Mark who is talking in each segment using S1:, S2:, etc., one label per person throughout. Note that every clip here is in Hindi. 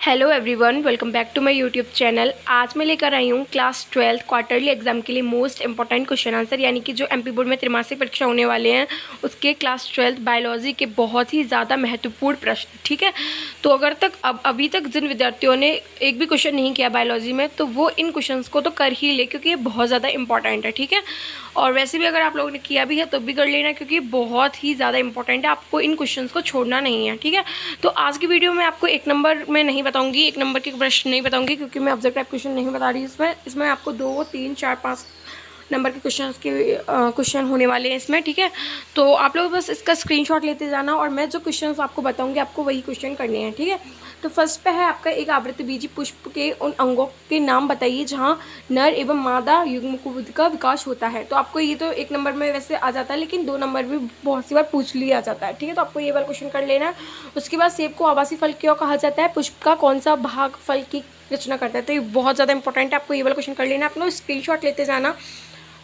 S1: Hello everyone, welcome back to my YouTube channel. आज मैं लेकर आई हूँ क्लास 12 क्वार्टरली एग्जाम के लिए मोस्ट इंपॉर्टेंट क्वेश्चन आंसर, यानी कि जो एमपी बोर्ड में त्रैमासिक परीक्षा होने वाले हैं उसके क्लास 12 बायोलॉजी के बहुत ही ज़्यादा महत्वपूर्ण प्रश्न। ठीक है, तो अगर अभी तक जिन विद्यार्थियों ने एक भी क्वेश्चन नहीं किया बायोलॉजी में, तो वो इन क्वेश्चन को तो कर ही ले, क्योंकि ये बहुत ज़्यादा इंपॉर्टेंट है। ठीक है, और वैसे भी अगर आप लोगों ने किया भी है तो भी कर लेना, क्योंकि बहुत ही ज़्यादा इंपॉर्टेंट है, आपको इन क्वेश्चंस को छोड़ना नहीं है। ठीक है, तो आज की वीडियो में आपको एक नंबर में नहीं बताऊंगी, एक नंबर के प्रश्न नहीं बताऊंगी, क्योंकि मैं ऑब्जेक्ट टाइप क्वेश्चन नहीं बता रही इसमें आपको 2, 3, 4, 5 नंबर के क्वेश्चन होने वाले हैं इसमें। ठीक है, तो आप लोग बस इसका स्क्रीनशॉट लेते जाना, और मैं जो क्वेश्चन आपको बताऊंगी आपको वही क्वेश्चन करने हैं। ठीक है, तो फर्स्ट पे है आपका एक आवृतबीजी पुष्प के उन अंगों के नाम बताइए जहां नर एवं मादा युग्मकुंभ का विकास होता है। तो आपको ये तो एक नंबर में वैसे आ जाता है, लेकिन 2 नंबर भी बहुत सी बार पूछ लिया जाता है। ठीक है, तो आपको ये वाला क्वेश्चन कर लेना है। उसके बाद सेब को आवासीय फल क्यों कहा जाता है? पुष्प का कौन सा भाग फल की रचना करता है? तो ये बहुत ज़्यादा इंपॉर्टेंट है, आपको ये वाला क्वेश्चन कर लेना है। आप लोग स्क्रीनशॉट लेते जाना,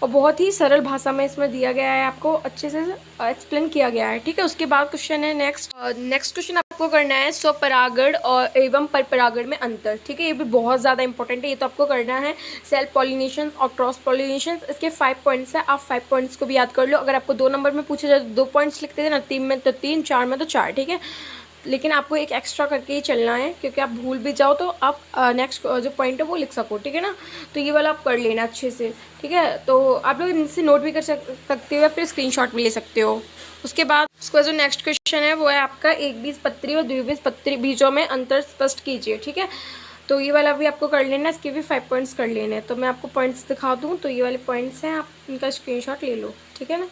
S1: और बहुत ही सरल भाषा में इसमें दिया गया है, आपको अच्छे से एक्सप्लेन किया गया है। ठीक है, उसके बाद क्वेश्चन है नेक्स्ट क्वेश्चन आपको करना है स्वपरागण और एवं परपरागण में अंतर। ठीक है, ये भी बहुत ज़्यादा इंपॉर्टेंट है, ये तो आपको करना है। सेल्फ पॉलिनेशन और क्रॉस पॉलिनेशन, इसके 5 पॉइंट्स है, आप 5 पॉइंट्स को भी याद कर लो। अगर आपको 2 नंबर में पूछे जाए तो 2 पॉइंट्स लिखते थे ना, 3 में तो 3, 4 में तो 4। ठीक है, लेकिन आपको एक एक्स्ट्रा करके ही चलना है, क्योंकि आप भूल भी जाओ तो आप नेक्स्ट जो पॉइंट है वो लिख सको। ठीक है ना, तो ये वाला आप कर लेना अच्छे से। ठीक है, तो आप लोग इनसे नोट भी कर सकते हो या फिर स्क्रीनशॉट भी ले सकते हो। उसके बाद जो नेक्स्ट क्वेश्चन है वो है आपका एकबीजपत्री और द्विबीजपत्री बीजों में अंतर स्पष्ट कीजिए। ठीक है, तो ये वाला भी आपको कर लेना, इसके भी 5 पॉइंट्स कर लेने हैं। तो मैं आपको पॉइंट्स दिखा दूँ, तो ये वाले पॉइंट्स हैं, आप इनका स्क्रीनशॉट ले लो। ठीक है ना,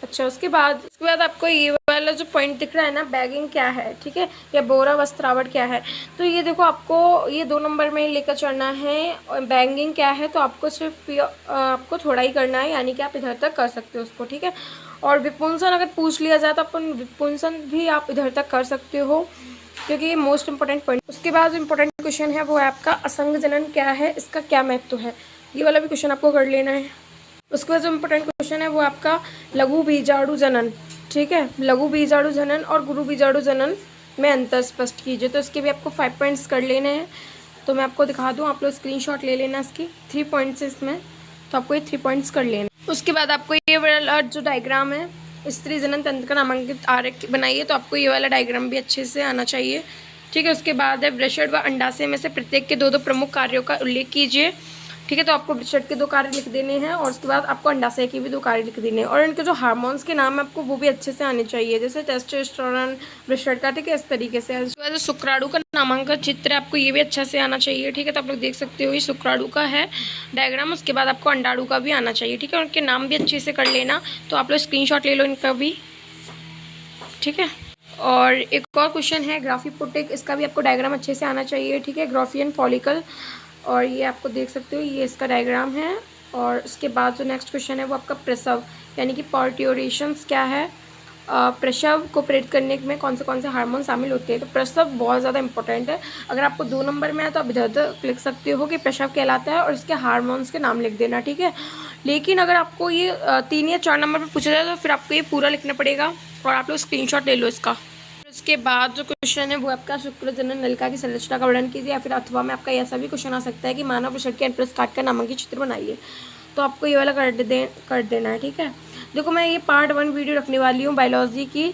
S1: अच्छा, उसके बाद आपको ये वाला जो पॉइंट दिख रहा है ना, बैगिंग क्या है, ठीक है, या बोरा वस्त्रावट क्या है? तो ये देखो, आपको ये 2 नंबर में लेकर चलना है। और बैगिंग क्या है, तो आपको सिर्फ आपको थोड़ा ही करना है, यानी कि आप इधर तक कर सकते हो उसको। ठीक है, और विपुंसन अगर पूछ लिया जाए तो अपन विपुंसन भी आप इधर तक कर सकते हो, क्योंकि ये मोस्ट इंपॉर्टेंट पॉइंट। उसके बाद जो इंपॉर्टेंट क्वेश्चन है वो है आपका असंग जनन क्या है, इसका क्या महत्व है? ये वाला भी क्वेश्चन आपको कर लेना है। उसके बाद जो इम्पोर्टेंट क्वेश्चन है वो आपका लघु बीजाणु जनन। ठीक है, लघु बीजाणु जनन और गुरु बीजाणु जनन में अंतर स्पष्ट कीजिए। तो इसके भी आपको 5 पॉइंट्स कर लेने हैं। तो मैं आपको दिखा दूँ, आप लोग स्क्रीनशॉट ले लेना इसकी। 3 पॉइंट्स इसमें, तो आपको ये 3 पॉइंट्स कर लेना। उसके बाद आपको ये वाला जो डायग्राम है, स्त्री जनन तंत्र का नामांकित आरेख बनाइए। तो आपको ये वाला डायग्राम भी अच्छे से आना चाहिए। ठीक है, उसके बाद है वृषण व अंडाशय में से प्रत्येक के 2-2 प्रमुख कार्यों का उल्लेख कीजिए। ठीक है, तो आपको वृषण के 2 कार्य लिख देने हैं, और उसके बाद आपको अंडाशय के भी 2 कार्य लिख देने हैं। और इनके जो हार्मोन्स के नाम है आपको वो भी अच्छे से आने चाहिए, जैसे टेस्टोस्टेरोन वृषण का। ठीक है, इस तरीके से। उसके बाद शुक्राणु का नामांकन चित्र आपको ये भी अच्छा से आना चाहिए। ठीक है, तो आप लोग देख सकते हो ये शुक्राणु का है डायग्राम। उसके बाद आपको अंडाणु का भी आना चाहिए। ठीक है, उनके नाम भी अच्छे से कर लेना। तो आप लोग स्क्रीनशॉट ले लो इनका भी। ठीक है, और एक और क्वेश्चन है ग्राफिपोटिक, इसका भी आपको डायग्राम अच्छे से आना चाहिए। ठीक है, ग्राफियन फॉलिकल, और ये आपको देख सकते हो, ये इसका डायग्राम है। और उसके बाद जो नेक्स्ट क्वेश्चन है वो आपका प्रसव, यानी कि पार्ट्यूरेशंस क्या है, प्रसव को प्रेरित करने में कौन से हार्मोन शामिल होते हैं? तो प्रसव बहुत ज़्यादा इंपॉर्टेंट है। अगर आपको 2 नंबर में है तो आप इधर उधर लिख सकते हो कि प्रसव कहलाता है, और इसके हार्मोन्स के नाम लिख देना। ठीक है, लेकिन अगर आपको ये 3 या 4 नंबर पर पूछा जाए तो फिर आपको ये पूरा लिखना पड़ेगा, और आप लोग स्क्रीनशॉट ले लो इसका। उसके बाद जो क्वेश्चन है वो आपका शुक्र जनन नलिका की संरचना का वर्णन कीजिए, या फिर अथवा में आपका ऐसा भी क्वेश्चन आ सकता है कि मानव वृषण के अनुप्रस्थ काट का नामांकित चित्र बनाइए। तो आपको ये वाला कर देना है। ठीक है, देखो, मैं ये पार्ट 1 वीडियो रखने वाली हूँ बायोलॉजी की